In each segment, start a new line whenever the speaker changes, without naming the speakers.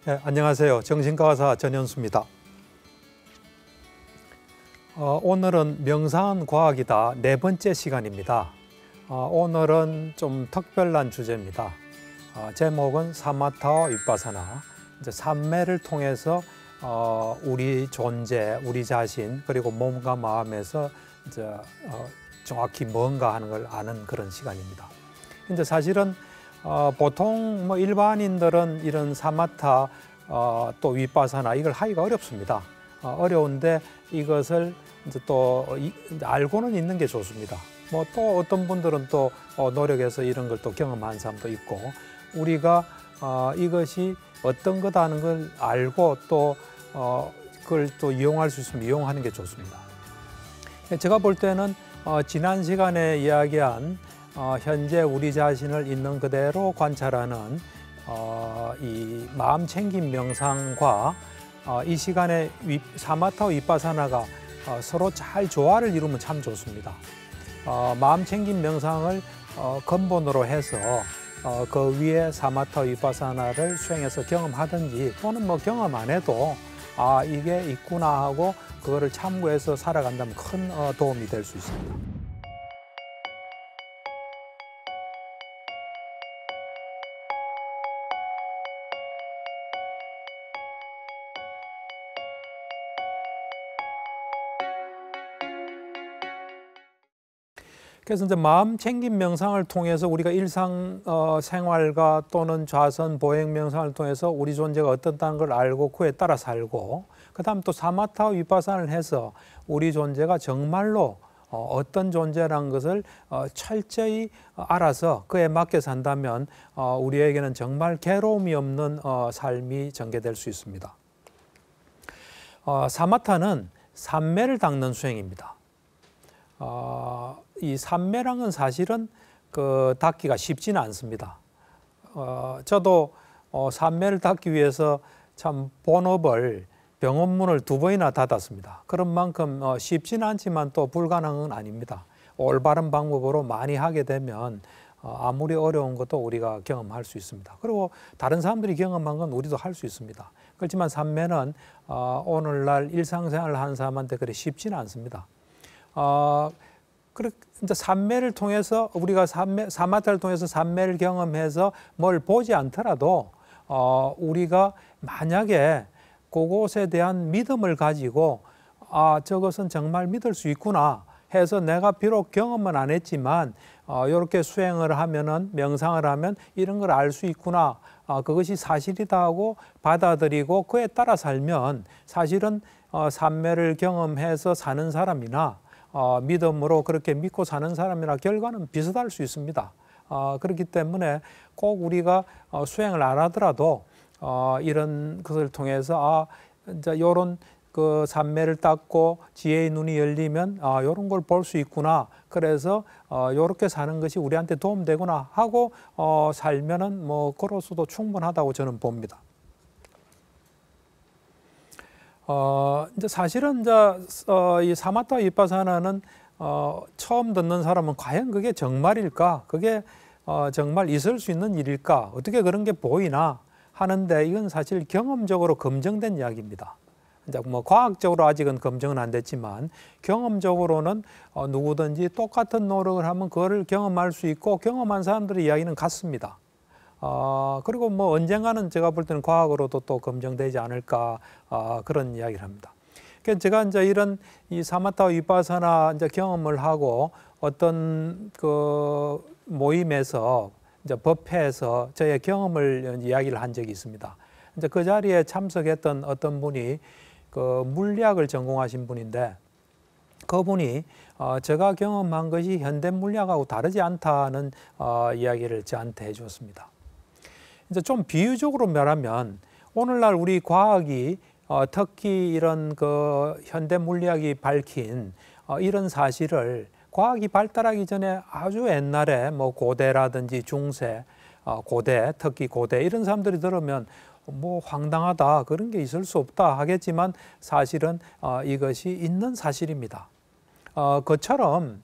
네, 안녕하세요. 정신과의사 전현수입니다. 오늘은 명상은 과학이다 네 번째 시간입니다. 오늘은 좀 특별한 주제입니다. 제목은 사마타와 위파사나, 이제 삼매를 통해서 우리 존재, 우리 자신, 그리고 몸과 마음에서 이제 정확히 뭔가 하는 걸 아는 그런 시간입니다. 근데 사실은 보통 뭐 일반인들은 이런 사마타 또 위파사나 이걸 하기가 어렵습니다. 어려운데 이것을 이제 또 알고는 있는 게 좋습니다. 뭐 또 어떤 분들은 또 노력해서 이런 걸 또 경험한 사람도 있고, 우리가 이것이 어떤 거다 하는 걸 알고 또 그걸 또 이용할 수 있으면 이용하는 게 좋습니다. 제가 볼 때는 지난 시간에 이야기한 현재 우리 자신을 있는 그대로 관찰하는 이 마음 챙김 명상과 이 시간에 사마타와 위파사나가 서로 잘 조화를 이루면 참 좋습니다. 마음 챙김 명상을 근본으로 해서 그 위에 사마타 위파사나를 수행해서 경험하든지, 또는 뭐 경험 안 해도 이게 있구나 하고 그거를 참고해서 살아간다면 큰 도움이 될 수 있습니다. 그래서 이제 마음 챙김 명상을 통해서 우리가 일상 생활과 또는 좌선 보행 명상을 통해서 우리 존재가 어떻다는 걸 알고 그에 따라 살고, 그다음 또 사마타 위파사나를 해서 우리 존재가 정말로 어떤 존재라는 것을 철저히 알아서 그에 맞게 산다면 우리에게는 정말 괴로움이 없는 삶이 전개될 수 있습니다. 사마타는 삼매를 닦는 수행입니다. 이 삼매랑은 사실은 닦기가 쉽지는 않습니다. 저도 삼매를 닦기 위해서 참 본업을, 병원문을 2번이나 닫았습니다. 그런 만큼 쉽지는 않지만 또 불가능은 아닙니다. 올바른 방법으로 많이 하게 되면 아무리 어려운 것도 우리가 경험할 수 있습니다. 그리고 다른 사람들이 경험한 건 우리도 할 수 있습니다. 그렇지만 삼매는 오늘날 일상생활을 하는 사람한테 그리 쉽지는 않습니다. 이제 삼매를 통해서 우리가 사마타를 통해서 삼매를 경험해서 뭘 보지 않더라도 우리가 만약에 그것에 대한 믿음을 가지고 저것은 정말 믿을 수 있구나 해서, 내가 비록 경험은 안 했지만 이렇게 수행을 하면은, 명상을 하면 이런 걸 알 수 있구나, 그것이 사실이다 하고 받아들이고 그에 따라 살면 사실은 삼매를 경험해서 사는 사람이나 믿음으로 그렇게 믿고 사는 사람이나 결과는 비슷할 수 있습니다. 그렇기 때문에 꼭 우리가 수행을 안 하더라도 이런 것을 통해서 이제 이런 그 삼매를 닦고 지혜의 눈이 열리면 이런 걸 볼 수 있구나, 그래서 이렇게 사는 것이 우리한테 도움되구나 하고 살면은 뭐 그로서도 충분하다고 저는 봅니다. 이제 사실은 이 사마타 위파사나는 처음 듣는 사람은 과연 그게 정말일까? 그게 정말 있을 수 있는 일일까? 어떻게 그런 게 보이나 하는데, 이건 사실 경험적으로 검증된 이야기입니다. 이제 뭐 과학적으로 아직은 검증은 안 됐지만 경험적으로는 누구든지 똑같은 노력을 하면 그거를 경험할 수 있고, 경험한 사람들의 이야기는 같습니다. 그리고 뭐 언젠가는 제가 볼 때는 과학으로도 또 검증되지 않을까, 그런 이야기를 합니다. 그래서 제가 이제 이런 이 사마타 위파사나 이제 경험을 하고 어떤 그 모임에서, 이제 법회에서 저의 경험을 이야기를 한 적이 있습니다. 이제 그 자리에 참석했던 어떤 분이 그 물리학을 전공하신 분인데, 그분이 제가 경험한 것이 현대 물리학하고 다르지 않다는 이야기를 저한테 해주었습니다. 이제 좀 비유적으로 말하면, 오늘날 우리 과학이 특히 이런 그 현대 물리학이 밝힌 이런 사실을 과학이 발달하기 전에 아주 옛날에 뭐 고대라든지 중세, 고대, 특히 고대 이런 사람들이 들으면 뭐 황당하다, 그런 게 있을 수 없다 하겠지만 사실은 이것이 있는 사실입니다. 그처럼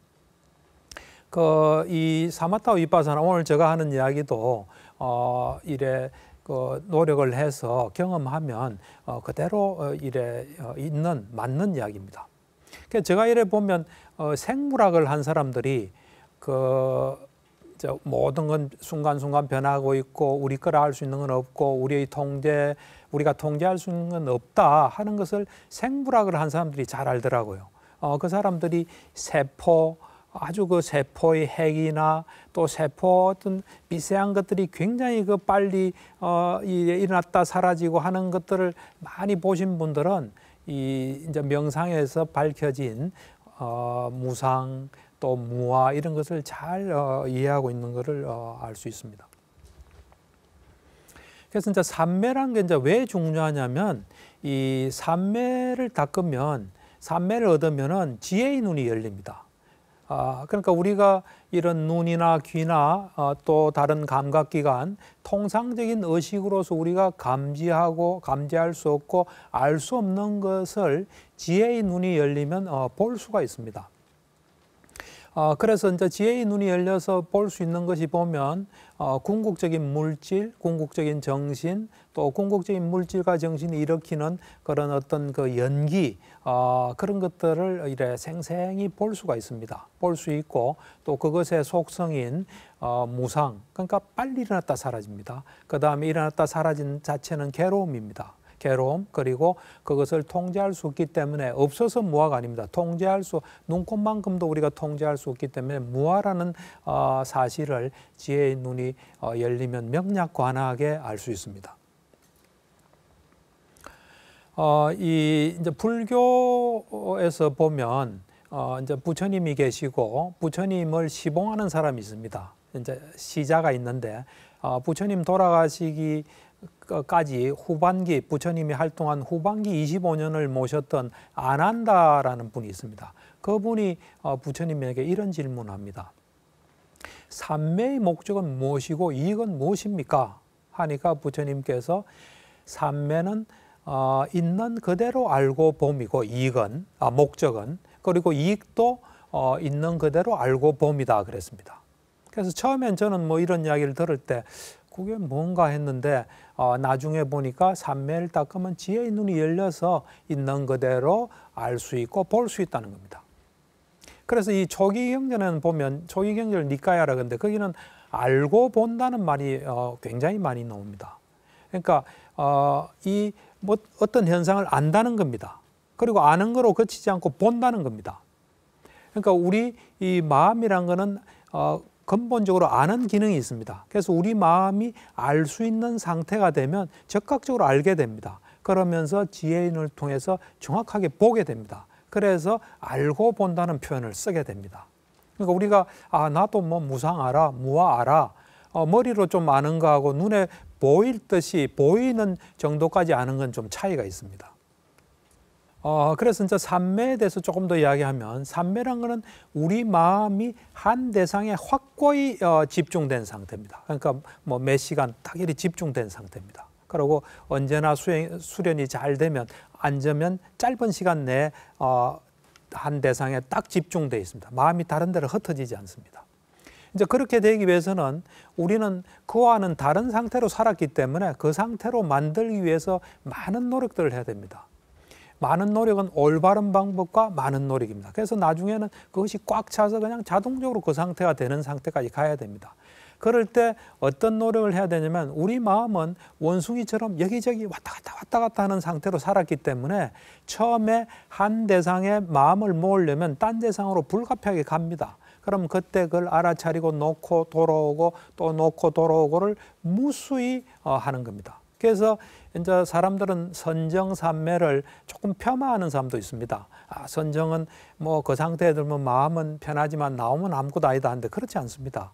이 사마타 위파사나, 오늘 제가 하는 이야기도 이래 그 노력을 해서 경험하면 그대로 이래 있는 맞는 이야기입니다. 그러니까 제가 이래 보면 생물학을 한 사람들이 모든 건 순간순간 변하고 있고 우리 거라 할 수 있는 건 없고 우리가 통제할 수 있는 건 없다 하는 것을 생물학을 한 사람들이 잘 알더라고요. 그 사람들이 세포, 아주 그 세포의 핵이나 또 세포 어떤 미세한 것들이 굉장히 빨리 일어났다 사라지고 하는 것들을 많이 보신 분들은 이제 명상에서 밝혀진 무상 또 무아 이런 것을 잘 이해하고 있는 것을 알 수 있습니다. 그래서 이제 삼매란 게 이제 왜 중요하냐면 이 삼매를 닦으면 삼매를 얻으면은 지혜의 눈이 열립니다. 그러니까 우리가 이런 눈이나 귀나 또 다른 감각기관 통상적인 의식으로서 우리가 감지할 수 없고 알 수 없는 것을 지혜의 눈이 열리면 볼 수가 있습니다. 그래서 이제 지혜의 눈이 열려서 볼 수 있는 것이 보면 궁극적인 물질, 궁극적인 정신, 또 궁극적인 물질과 정신이 일으키는 그런 어떤 그 연기 그런 것들을 이래 생생히 볼 수가 있습니다. 볼 수 있고 또 그것의 속성인 무상, 그러니까 빨리 일어났다 사라집니다. 그 다음에 일어났다 사라진 자체는 괴로움입니다. 괴로움, 그리고 그것을 통제할 수 없기 때문에 없어서 무아가 아닙니다. 눈곱만큼도 우리가 통제할 수 없기 때문에 무아라는 사실을 지혜의 눈이 열리면 명약관하게 알 수 있습니다. 이제 불교에서 보면 이제 부처님이 계시고 부처님을 시봉하는 사람이 있습니다. 이제 시자가 있는데 부처님 돌아가시기 까지 후반기 부처님이 활동한 후반기 25년을 모셨던 아난다라는 분이 있습니다. 그분이 부처님에게 이런 질문을 합니다. 삼매의 목적은 무엇이고 이익은 무엇입니까? 하니까 부처님께서 삼매는 있는 그대로 알고 봄이고 이익은 목적은 그리고 이익도 있는 그대로 알고 봄이다 그랬습니다. 그래서 처음엔 저는 뭐 이런 이야기를 들을 때 그게 뭔가 했는데 나중에 보니까 삼매를 닦으면 지혜의 눈이 열려서 있는 그대로 알 수 있고 볼 수 있다는 겁니다. 그래서 이 초기경전에는 보면 초기경전을 니까야라 그러는데 거기는 알고 본다는 말이 굉장히 많이 나옵니다. 그러니까 뭐 어떤 현상을 안다는 겁니다. 그리고 아는 거로 그치지 않고 본다는 겁니다. 그러니까 우리 이 마음이란 거는 근본적으로 아는 기능이 있습니다. 그래서 우리 마음이 알 수 있는 상태가 되면 적극적으로 알게 됩니다. 그러면서 지혜의 눈을 통해서 정확하게 보게 됩니다. 그래서 알고 본다는 표현을 쓰게 됩니다. 그러니까 우리가 나도 뭐 무상 알아, 무아 알아, 머리로 좀 아는 거하고 눈에 보일 듯이 보이는 정도까지 아는 건 좀 차이가 있습니다. 그래서 이제 삼매에 대해서 조금 더 이야기하면 삼매란 거는 우리 마음이 한 대상에 확고히 집중된 상태입니다. 그러니까 뭐 몇 시간 딱 이렇게 집중된 상태입니다. 그리고 언제나 수련이 잘 되면 앉으면 짧은 시간 내에 한 대상에 딱 집중되어 있습니다. 마음이 다른 데로 흩어지지 않습니다. 이제 그렇게 되기 위해서는 우리는 그와는 다른 상태로 살았기 때문에 그 상태로 만들기 위해서 많은 노력들을 해야 됩니다. 많은 노력은 올바른 방법과 많은 노력입니다. 그래서 나중에는 그것이 꽉 차서 그냥 자동적으로 그 상태가 되는 상태까지 가야 됩니다. 그럴 때 어떤 노력을 해야 되냐면 우리 마음은 원숭이처럼 여기저기 왔다 갔다 하는 상태로 살았기 때문에 처음에 한 대상에 마음을 모으려면 딴 대상으로 불가피하게 갑니다. 그럼 그때 그걸 알아차리고 놓고 돌아오고 또 놓고 돌아오고를 무수히 하는 겁니다. 그래서 이제 사람들은 선정삼매를 조금 폄하하는 사람도 있습니다. 선정은 뭐 그 상태에 들면 마음은 편하지만 나오면 아무것도 아니다 하는데 그렇지 않습니다.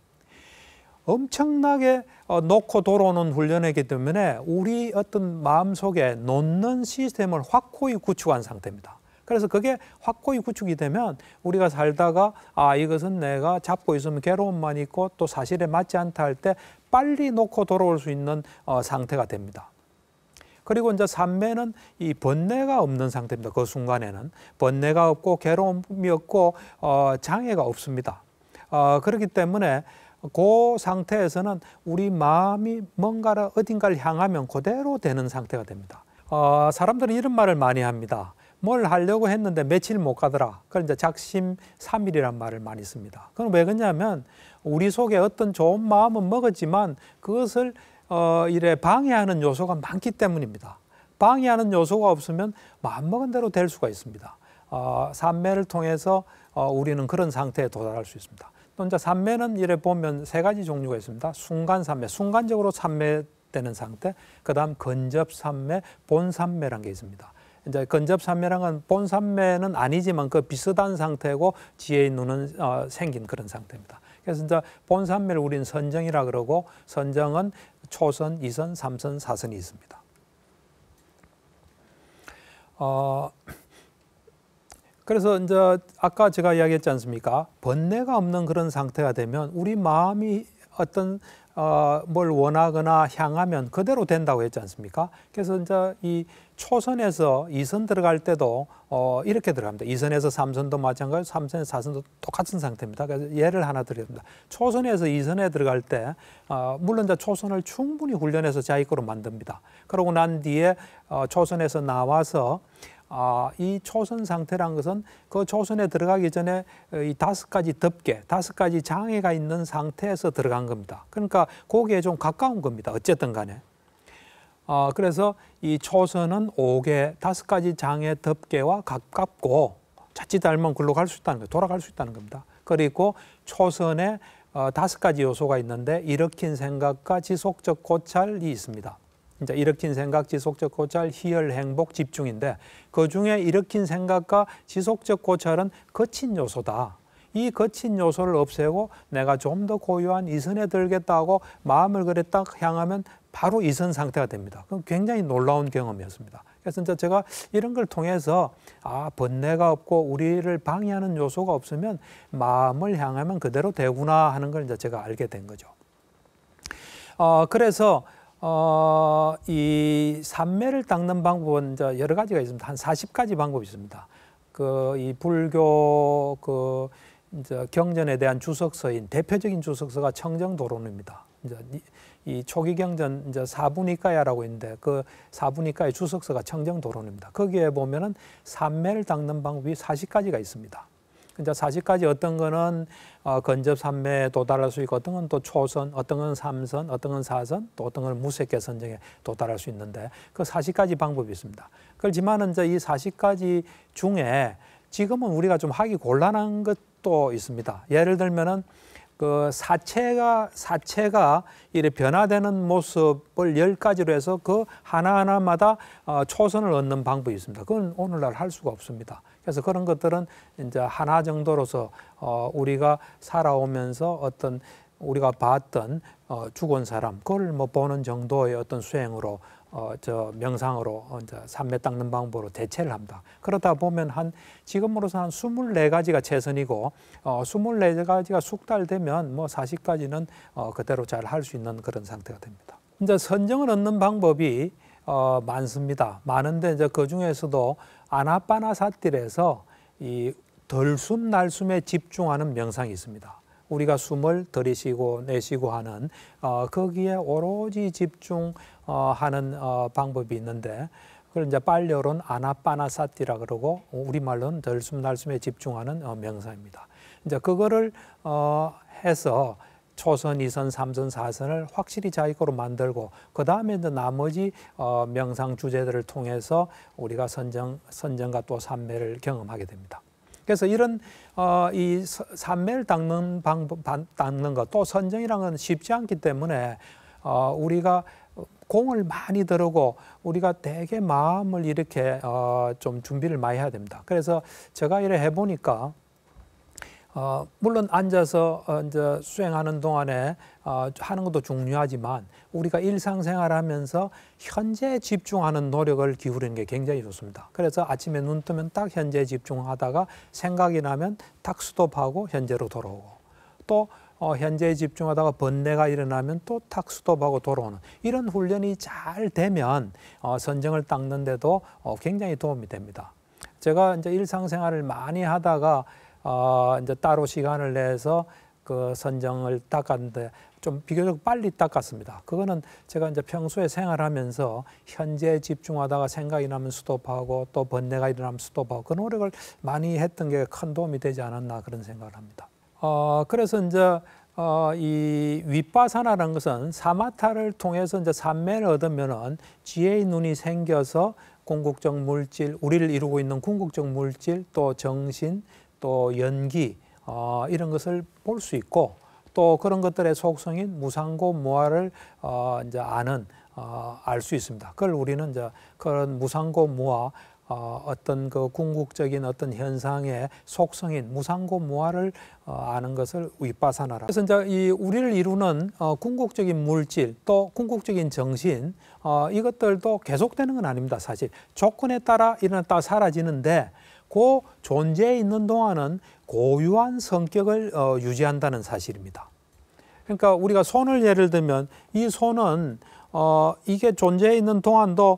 엄청나게 놓고 돌아오는 훈련이기 때문에 우리 어떤 마음속에 놓는 시스템을 확고히 구축한 상태입니다. 그래서 그게 확고히 구축이 되면 우리가 살다가 이것은 내가 잡고 있으면 괴로움만 있고 또 사실에 맞지 않다 할 때 빨리 놓고 돌아올 수 있는 상태가 됩니다. 그리고 이제 삼매는 이 번뇌가 없는 상태입니다. 그 순간에는 번뇌가 없고 괴로움이 없고 장애가 없습니다. 그렇기 때문에 그 상태에서는 우리 마음이 뭔가를 어딘가를 향하면 그대로 되는 상태가 됩니다. 사람들은 이런 말을 많이 합니다. 뭘 하려고 했는데 며칠 못 가더라. 그걸 이제 작심삼일이란 말을 많이 씁니다. 그건 왜 그러냐면 우리 속에 어떤 좋은 마음은 먹었지만 그것을 이래 방해하는 요소가 많기 때문입니다. 방해하는 요소가 없으면 마음먹은 대로 될 수가 있습니다. 삼매를 통해서 우리는 그런 상태에 도달할 수 있습니다. 또 이제 삼매는 이래 보면 세 가지 종류가 있습니다. 순간 삼매, 순간적으로 삼매되는 상태, 그 다음 근접 삼매, 본 삼매라는 게 있습니다. 이제 근접 삼매랑은 본 삼매는 아니지만 그 비슷한 상태고 지혜의 눈은 생긴 그런 상태입니다. 그래서 이제 본 삼매를 우리는 선정이라 그러고 선정은 초선, 이선, 삼선, 사선이 있습니다. 그래서 이제 아까 제가 이야기했지 않습니까? 번뇌가 없는 그런 상태가 되면 우리 마음이 어떤 뭘 원하거나 향하면 그대로 된다고 했지 않습니까? 그래서 이제 이 초선에서 이선 들어갈 때도 이렇게 들어갑니다. 이선에서 삼선도 마찬가지고 삼선에서 사선도 똑같은 상태입니다. 그래서 예를 하나 드리겠습니다. 초선에서 이선에 들어갈 때 물론 이제 초선을 충분히 훈련해서 자기 거로 만듭니다. 그러고 난 뒤에 초선에서 나와서 이 초선 상태란 것은 그 초선에 들어가기 전에 이 5가지 덮개, 5가지 장애가 있는 상태에서 들어간 겁니다. 그러니까 거기에 좀 가까운 겁니다. 어쨌든 간에. 그래서 이 초선은 5개, 5가지 장애 덮개와 가깝고 자칫 알면 글로 갈 수 있다는 거예요. 돌아갈 수 있다는 겁니다. 그리고 초선에 5가지 요소가 있는데 일으킨 생각과 지속적 고찰이 있습니다. 이제 일으킨 생각, 지속적 고찰, 희열, 행복, 집중인데 그중에 일으킨 생각과 지속적 고찰은 거친 요소다. 이 거친 요소를 없애고 내가 좀 더 고요한 이선에 들겠다고 마음을 그래 딱 향하면 바로 이선 상태가 됩니다. 그럼 굉장히 놀라운 경험이었습니다. 그래서 이제 제가 이런 걸 통해서 번뇌가 없고 우리를 방해하는 요소가 없으면 마음을 향하면 그대로 되구나 하는 걸 이제 제가 알게 된 거죠. 그래서 이 삼매를 닦는 방법은 이제 여러 가지가 있습니다. 한 40가지 방법이 있습니다. 이 불교 이제 경전에 대한 주석서인 대표적인 주석서가 청정도론입니다. 이제 이 초기 경전 이제 사부니까야라고 있는데 그 사부니까의 주석서가 청정도론입니다. 거기에 보면은 삼매를 닦는 방법이 40가지가 있습니다. 이제 40가지 어떤 거는 근접 삼매에 도달할 수 있고 어떤 건 또 초선, 어떤 건 삼선, 어떤 건 사선, 또 어떤 건 무색계 선정에 도달할 수 있는데 그 40가지 방법이 있습니다. 그렇지만 이제 이 40가지 중에 지금은 우리가 좀 하기 곤란한 것도 있습니다. 예를 들면은 그 사체가 이렇게 변화되는 모습을 10가지로 해서 그 하나하나마다 초선을 얻는 방법이 있습니다. 그건 오늘날 할 수가 없습니다. 그래서 그런 것들은 이제 하나 정도로서 우리가 살아오면서 어떤 우리가 봤던 죽은 사람 그걸 뭐 보는 정도의 어떤 수행으로 명상으로 이제 삼매 닦는 방법으로 대체를 합니다. 그러다 보면 지금으로서 한 24가지가 최선이고 24가지가 숙달되면 뭐 40가지는 그대로 잘 할 수 있는 그런 상태가 됩니다. 이제 선정을 얻는 방법이 많습니다. 많은데 이제 그 중에서도 아나파나사티에서 이 덜숨 날숨에 집중하는 명상이 있습니다. 우리가 숨을 들이쉬고 내쉬고 하는 거기에 오로지 집중하는 방법이 있는데 그걸 이제 빨리어로는 아나파나사티라 그러고 우리말로는 덜숨 날숨에 집중하는 명상입니다. 이제 그거를 해서 초선, 이선, 삼선, 사선을 확실히 자기 거로 만들고 그 다음에 이제 나머지 명상 주제들을 통해서 우리가 선정과 또 삼매를 경험하게 됩니다. 그래서 이런 이 삼매를 닦는 것, 또 선정이라는 건 쉽지 않기 때문에 우리가 공을 많이 들이고 우리가 되게 마음을 이렇게 좀 준비를 많이 해야 됩니다. 그래서 제가 이래 해보니까 물론 앉아서 이제 수행하는 동안에 하는 것도 중요하지만 우리가 일상생활하면서 현재에 집중하는 노력을 기울이는 게 굉장히 좋습니다. 그래서 아침에 눈 뜨면 딱 현재에 집중하다가 생각이 나면 딱 스톱하고 현재로 돌아오고 또 현재에 집중하다가 번뇌가 일어나면 또 딱 스톱하고 돌아오는 이런 훈련이 잘 되면 선정을 닦는데도 굉장히 도움이 됩니다. 제가 이제 일상생활을 많이 하다가 이제 따로 시간을 내서 그 선정을 닦았는데 좀 비교적 빨리 닦았습니다. 그거는 제가 이제 평소에 생활하면서 현재에 집중하다가 생각이 나면 스톱하고 또 번뇌가 일어나면 스톱하고 그 노력을 많이 했던 게 큰 도움이 되지 않았나 그런 생각을 합니다. 그래서 이제 이 윗바사나라는 것은 사마타를 통해서 이제 삼매를 얻으면은 지혜의 눈이 생겨서 궁극적 물질, 우리를 이루고 있는 궁극적 물질, 또 정신, 또 연기 이런 것을 볼 수 있고 또 그런 것들의 속성인 무상고 무아를 이제 알 수 있습니다. 그걸 우리는 이제 그런 무상고 무아 어떤 그 궁극적인 어떤 현상의 속성인 무상고 무아를 아는 것을 윗바사나라. 그래서 이제 이 우리를 이루는 궁극적인 물질 또 궁극적인 정신 이것들도 계속되는 건 아닙니다. 사실 조건에 따라 일어났다가 사라지는데 그 존재에 있는 동안은 고유한 성격을 유지한다는 사실입니다. 그러니까 우리가 손을 예를 들면 이 손은 이게 존재해 있는 동안도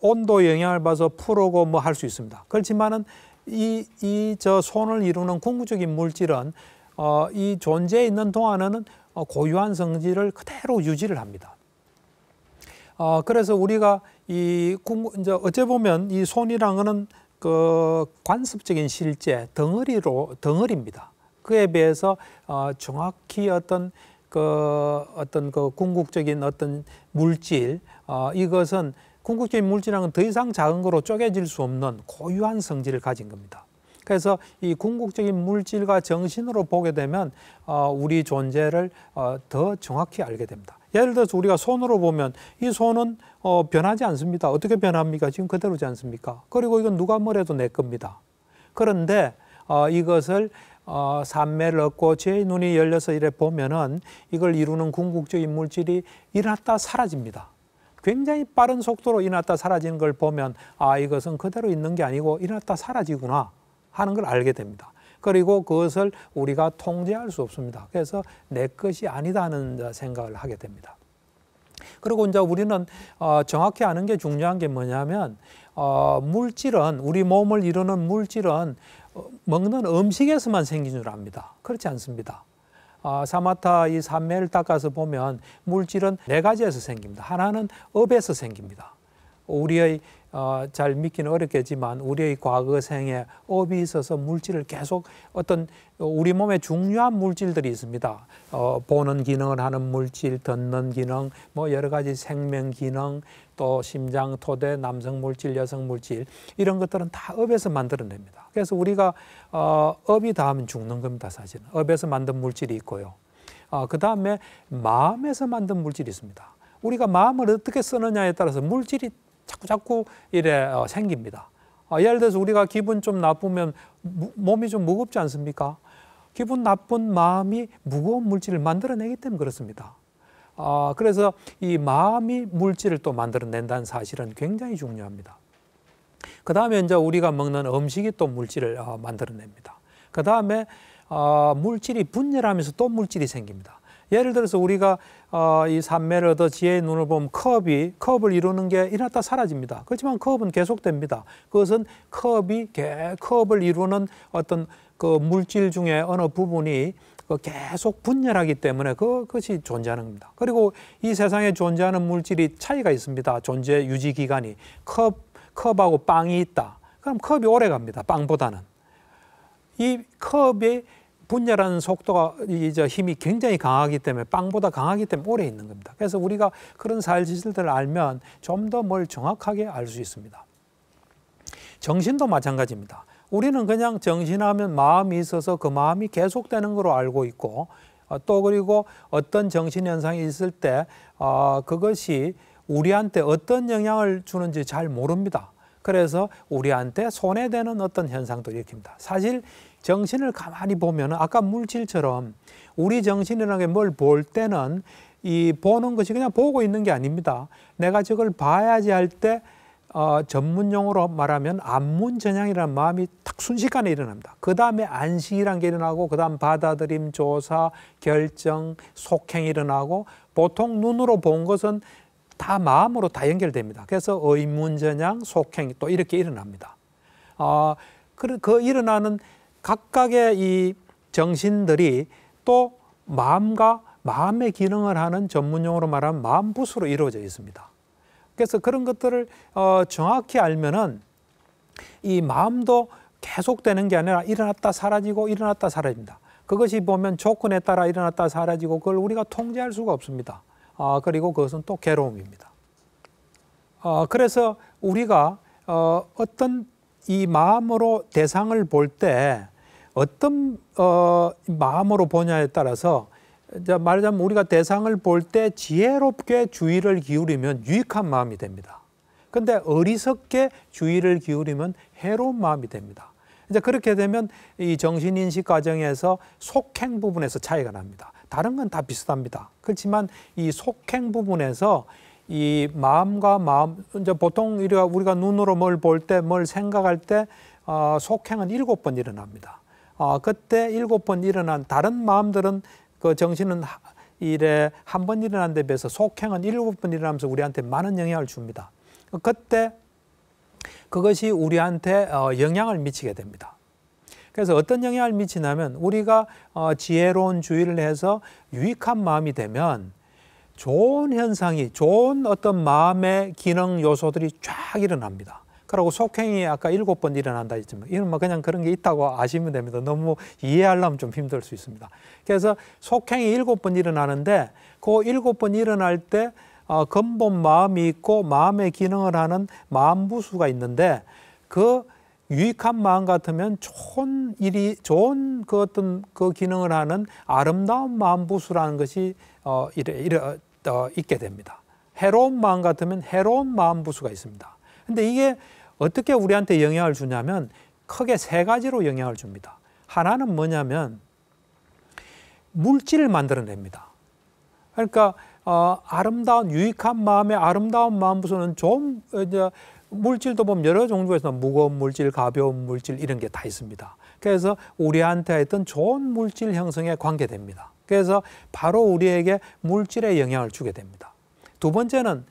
온도 영향을 받아서 푸르고 뭐 할 수 있습니다. 그렇지만은 저 손을 이루는 궁극적인 물질은 이 존재해 있는 동안에는 고유한 성질을 그대로 유지를 합니다. 그래서 우리가 이제 어째 보면 이 손이란 거는 그 관습적인 실제 덩어리입니다. 그에 비해서 정확히 어떤 그 궁극적인 어떤 물질 이것은 궁극적인 물질이라는 건 더 이상 작은 거로 쪼개질 수 없는 고유한 성질을 가진 겁니다. 그래서 이 궁극적인 물질과 정신으로 보게 되면 우리 존재를 더 정확히 알게 됩니다. 예를 들어서 우리가 손으로 보면 이 손은 변하지 않습니다. 어떻게 변합니까? 지금 그대로지 않습니까? 그리고 이건 누가 뭐래도 내 겁니다. 그런데 이것을 삼매를 얻고 제 눈이 열려서 이래 보면은 이걸 이루는 궁극적인 물질이 일어났다 사라집니다. 굉장히 빠른 속도로 일어났다 사라지는 걸 보면 이것은 그대로 있는 게 아니고 일어났다 사라지구나 하는 걸 알게 됩니다. 그리고 그것을 우리가 통제할 수 없습니다. 그래서 내 것이 아니다는 생각을 하게 됩니다. 그리고 이제 우리는 정확히 아는 게 중요한 게 뭐냐면 물질은 우리 몸을 이루는 물질은 먹는 음식에서만 생긴 줄 압니다. 그렇지 않습니다. 사마타 이 삼매를 닦아서 보면 물질은 네 가지에서 생깁니다. 하나는 업에서 생깁니다. 우리의 잘 믿기는 어렵겠지만 우리의 과거 생에 업이 있어서 물질을 계속 어떤 우리 몸에 중요한 물질들이 있습니다. 보는 기능을 하는 물질, 듣는 기능, 뭐 여러 가지 생명 기능, 또 심장, 토대, 남성 물질, 여성 물질 이런 것들은 다 업에서 만들어냅니다. 그래서 우리가 업이 닿으면 죽는 겁니다. 사실은 업에서 만든 물질이 있고요. 그 다음에 마음에서 만든 물질이 있습니다. 우리가 마음을 어떻게 쓰느냐에 따라서 물질이 자꾸 이래 생깁니다. 예를 들어서 우리가 기분 좀 나쁘면 몸이 좀 무겁지 않습니까? 기분 나쁜 마음이 무거운 물질을 만들어내기 때문에 그렇습니다. 그래서 이 마음이 물질을 또 만들어낸다는 사실은 굉장히 중요합니다. 그 다음에 이제 우리가 먹는 음식이 또 물질을 만들어냅니다. 그 다음에 물질이 분열하면서 또 물질이 생깁니다. 예를 들어서 우리가 이 삼매를 얻어 지혜의 눈을 보면 컵을 이루는 게 일어났다 사라집니다. 그렇지만 컵은 계속됩니다. 그것은 컵을 이루는 어떤 그 물질 중에 어느 부분이 계속 분열하기 때문에 그것이 존재하는 겁니다. 그리고 이 세상에 존재하는 물질이 차이가 있습니다. 존재 유지 기간이 컵하고 빵이 있다. 그럼 컵이 오래 갑니다. 빵보다는. 이 컵이 분열하는 속도가 이제 힘이 굉장히 강하기 때문에 빵보다 강하기 때문에 오래 있는 겁니다. 그래서 우리가 그런 사실들을 알면 좀 더 뭘 정확하게 알 수 있습니다. 정신도 마찬가지입니다. 우리는 그냥 정신하면 마음이 있어서 그 마음이 계속되는 거로 알고 있고 또 그리고 어떤 정신 현상이 있을 때 그것이 우리한테 어떤 영향을 주는지 잘 모릅니다. 그래서 우리한테 손해되는 어떤 현상도 일으킵니다. 사실 정신을 가만히 보면 아까 물질처럼 우리 정신이라는 게 뭘 볼 때는 이 보는 것이 그냥 보고 있는 게 아닙니다. 내가 저걸 봐야지 할 때 전문 용어로 말하면 안문전향이라는 마음이 딱 순식간에 일어납니다. 그 다음에 안식이라는 게 일어나고 그 다음 받아들임, 조사, 결정, 속행이 일어나고 보통 눈으로 본 것은 다 마음으로 다 연결됩니다. 그래서 의문전향, 속행 또 이렇게 일어납니다. 그 일어나는 각각의 이 정신들이 또 마음과 마음의 기능을 하는 전문용어로 말하면 마음부수로 이루어져 있습니다. 그래서 그런 것들을 정확히 알면은 이 마음도 계속되는 게 아니라 일어났다 사라지고 일어났다 사라집니다. 그것이 보면 조건에 따라 일어났다 사라지고 그걸 우리가 통제할 수가 없습니다. 그리고 그것은 또 괴로움입니다. 그래서 우리가 어떤 이 마음으로 대상을 볼 때 어떤 마음으로 보냐에 따라서 말하자면 우리가 대상을 볼 때 지혜롭게 주의를 기울이면 유익한 마음이 됩니다. 그런데 어리석게 주의를 기울이면 해로운 마음이 됩니다. 이제 그렇게 되면 이 정신인식 과정에서 속행 부분에서 차이가 납니다. 다른 건 다 비슷합니다. 그렇지만 이 속행 부분에서 이 마음과 마음, 이제 보통 우리가 눈으로 뭘 볼 때, 뭘 생각할 때 속행은 7번 일어납니다. 그때 7번 일어난 다른 마음들은 그 정신은 일에 한 번 일어난 데 비해서 속행은 7번 일어나면서 우리한테 많은 영향을 줍니다. 그때 그것이 우리한테 영향을 미치게 됩니다. 그래서 어떤 영향을 미치냐면 우리가 지혜로운 주의를 해서 유익한 마음이 되면 좋은 현상이, 좋은 어떤 마음의 기능 요소들이 쫙 일어납니다. 그리고 속행이 아까 7번 일어난다 했지만 이건 뭐 그냥 그런 게 있다고 아시면 됩니다. 너무 이해하려면 좀 힘들 수 있습니다. 그래서 속행이 7번 일어나는데 그 7번 일어날 때 근본 마음이 있고 마음의 기능을 하는 마음부수가 있는데 그 유익한 마음 같으면 좋은 일이, 좋은 그 어떤 그 기능을 하는 아름다운 마음부수라는 것이 있게 됩니다. 해로운 마음 같으면 해로운 마음부수가 있습니다. 근데 이게 어떻게 우리한테 영향을 주냐면 크게 3가지로 영향을 줍니다. 하나는 뭐냐면 물질을 만들어냅니다. 그러니까 아름다운 유익한 마음의 아름다운 마음부수는 좀 물질도 보면 여러 종류가 있습니다. 무거운 물질, 가벼운 물질 이런 게 다 있습니다. 그래서 우리한테 있던 좋은 물질 형성에 관계됩니다. 그래서 바로 우리에게 물질에 영향을 주게 됩니다. 두 번째는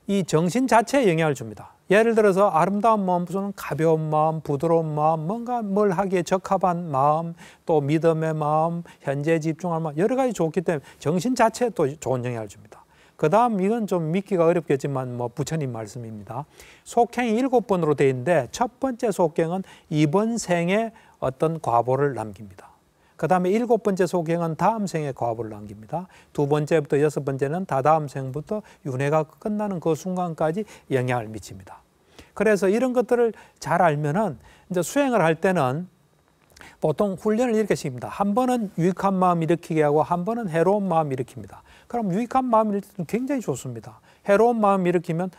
이 정신 자체에 영향을 줍니다. 예를 들어서 아름다운 마음부수는 가벼운 마음, 부드러운 마음, 뭔가 뭘 하기에 적합한 마음, 또 믿음의 마음, 현재에 집중할 마음 여러 가지 좋기 때문에 정신 자체에 또 좋은 영향을 줍니다. 그 다음 이건 좀 믿기가 어렵겠지만 뭐 부처님 말씀입니다. 속행이 7번으로 되어 있는데 첫 번째 속행은 이번 생에 어떤 과보를 남깁니다. 그 다음에 7번째 속행은 다음 생에 과보를 남깁니다. 2번째부터 6번째는 다다음 생부터 윤회가 끝나는 그 순간까지 영향을 미칩니다. 그래서 이런 것들을 잘 알면은 이제 수행을 할 때는 보통 훈련을 이렇게 시킵니다. 한 번은 유익한 마음 일으키게 하고 한 번은 해로운 마음 일으킵니다. 그럼 유익한 마음 일으키면 굉장히 좋습니다. 해로운 마음 일으키면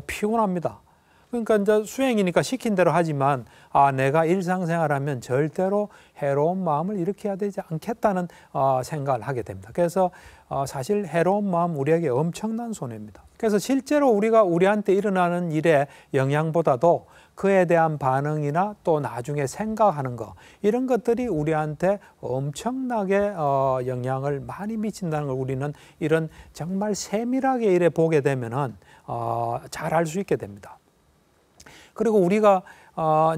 피곤합니다. 그러니까 이제 수행이니까 시킨 대로 하지만 내가 일상생활하면 절대로 해로운 마음을 일으켜야 되지 않겠다는 생각을 하게 됩니다. 그래서 사실 해로운 마음 우리에게 엄청난 손해입니다. 그래서 실제로 우리가 우리한테 일어나는 일의 영향보다도 그에 대한 반응이나 또 나중에 생각하는 거 이런 것들이 우리한테 엄청나게 영향을 많이 미친다는 걸 우리는 이런 정말 세밀하게 이래 보게 되면은 잘 알 수 있게 됩니다. 그리고 우리가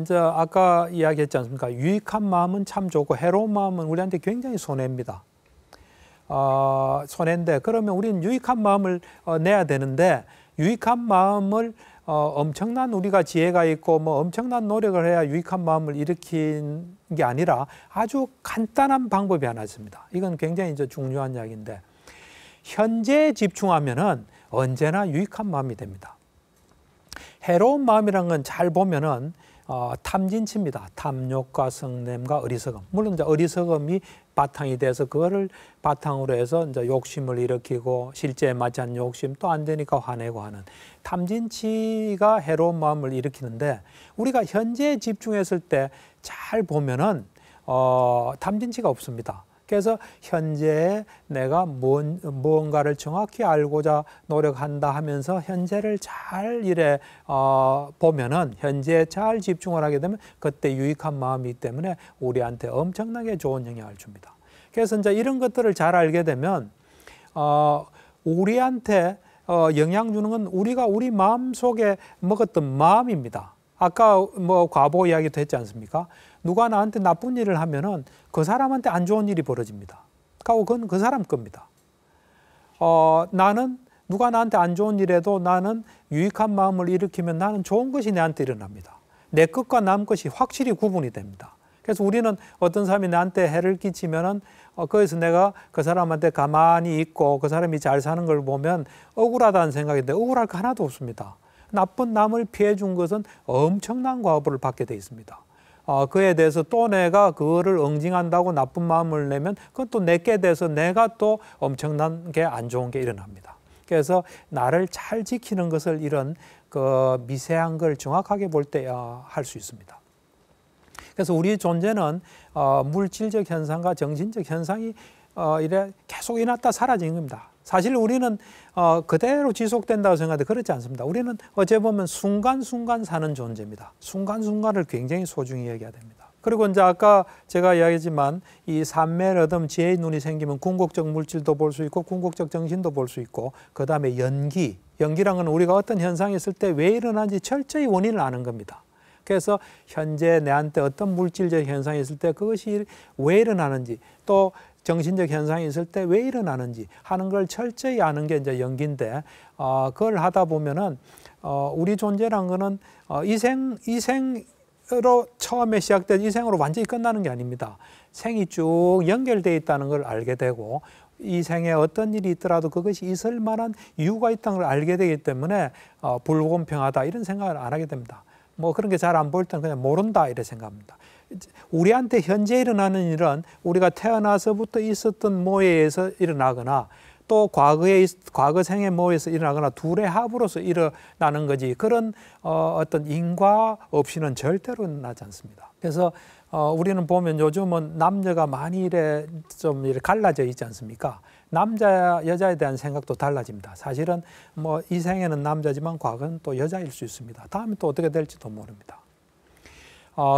이제 아까 이야기했지 않습니까? 유익한 마음은 참 좋고 해로운 마음은 우리한테 굉장히 손해입니다. 손해인데 그러면 우리는 유익한 마음을 내야 되는데 유익한 마음을 엄청난 우리가 지혜가 있고 뭐 엄청난 노력을 해야 유익한 마음을 일으킨 게 아니라 아주 간단한 방법이 하나 있습니다. 이건 굉장히 이제 중요한 이야기인데 현재에 집중하면은 언제나 유익한 마음이 됩니다. 해로운 마음이란 건 잘 보면은 탐진치입니다. 탐욕과 성냄과 어리석음. 물론 이제 어리석음이 바탕이 돼서 그거를 바탕으로 해서 이제 욕심을 일으키고 실제에 맞지 않는 욕심 또 안 되니까 화내고 하는 탐진치가 해로운 마음을 일으키는데 우리가 현재에 집중했을 때 잘 보면은 탐진치가 없습니다. 그래서 현재에 내가 무언가를 정확히 알고자 노력한다 하면서 현재를 잘 보면은 현재에 잘 집중을 하게 되면 그때 유익한 마음이기 때문에 우리한테 엄청나게 좋은 영향을 줍니다. 그래서 이제 이런 것들을 잘 알게 되면 우리한테 영향 주는 건 우리가 우리 마음 속에 먹었던 마음입니다. 아까 뭐 과보 이야기도 했지 않습니까? 누가 나한테 나쁜 일을 하면은 그 사람한테 안 좋은 일이 벌어집니다. 그건 그 사람 겁니다. 나는 누가 나한테 안 좋은 일에도 나는 유익한 마음을 일으키면 나는 좋은 것이 내한테 일어납니다. 내 것과 남 것이 확실히 구분이 됩니다. 그래서 우리는 어떤 사람이 나한테 해를 끼치면은 거기서 내가 그 사람한테 가만히 있고 그 사람이 잘 사는 걸 보면 억울하다는 생각인데 억울할 거 하나도 없습니다. 나쁜 남을 피해 준 것은 엄청난 과보를 받게 돼 있습니다. 그에 대해서 또 내가 그거를 응징한다고 나쁜 마음을 내면 그건 또 내게 돼서 내가 또 엄청난 게 안 좋은 게 일어납니다. 그래서 나를 잘 지키는 것을 이런 그 미세한 걸 정확하게 볼 때 할 수 있습니다. 그래서 우리 존재는 물질적 현상과 정신적 현상이 이래 계속 일어났다 사라지는 겁니다. 사실 우리는 그대로 지속된다고 생각하는데 그렇지 않습니다. 우리는 어찌 보면 순간순간 사는 존재입니다. 순간순간을 굉장히 소중히 여겨야 됩니다. 그리고 이제 아까 제가 이야기했지만 이 삼매를 얻으면 지혜의 눈이 생기면 궁극적 물질도 볼 수 있고 궁극적 정신도 볼 수 있고 그 다음에 연기란 건 우리가 어떤 현상이 있을 때 왜 일어나는지 철저히 원인을 아는 겁니다. 그래서 현재 내한테 어떤 물질적 현상이 있을 때 그것이 왜 일어나는지 또 정신적 현상이 있을 때 왜 일어나는지 하는 걸 철저히 아는 게 이제 연기인데 그걸 하다 보면은 우리 존재란 거는 이생으로 처음에 시작된 이생으로 완전히 끝나는 게 아닙니다. 생이 쭉 연결되어 있다는 걸 알게 되고 이 생에 어떤 일이 있더라도 그것이 있을 만한 이유가 있다는 걸 알게 되기 때문에 불공평하다 이런 생각을 안 하게 됩니다. 뭐 그런 게 잘 안 보일 때는 그냥 모른다 이렇게 생각합니다. 우리한테 현재 일어나는 일은 우리가 태어나서부터 있었던 뭐에 의해서 일어나거나 또 과거 생의 뭐에서 일어나거나 둘의 합으로서 일어나는 거지 그런 어떤 인과 없이는 절대로 일어나지 않습니다. 그래서 우리는 보면 요즘은 남녀가 많이 좀 갈라져 있지 않습니까? 남자 여자에 대한 생각도 달라집니다. 사실은 뭐 이 생에는 남자지만 과거는 또 여자일 수 있습니다. 다음에 또 어떻게 될지도 모릅니다.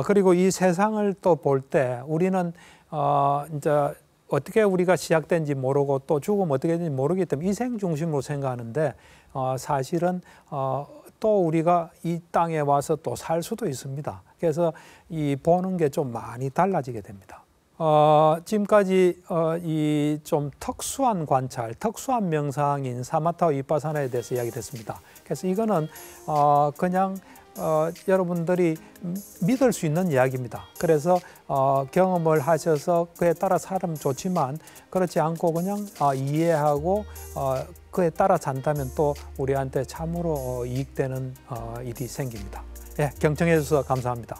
그리고 이 세상을 또 볼 때 우리는 이제 어떻게 우리가 시작된지 모르고 또 죽으면 어떻게 되는지 모르기 때문에 이 생 중심으로 생각하는데 사실은 또 우리가 이 땅에 와서 또 살 수도 있습니다. 그래서 이 보는 게 좀 많이 달라지게 됩니다. 지금까지 이 좀 특수한 관찰, 특수한 명상인 사마타 위파사나에 대해서 이야기를 했습니다. 그래서 이거는 그냥 여러분들이 믿을 수 있는 이야기입니다. 그래서 경험을 하셔서 그에 따라 살면 좋지만 그렇지 않고 그냥 이해하고 그에 따라 산다면 또 우리한테 참으로 이익되는 일이 생깁니다. 예, 경청해 주셔서 감사합니다.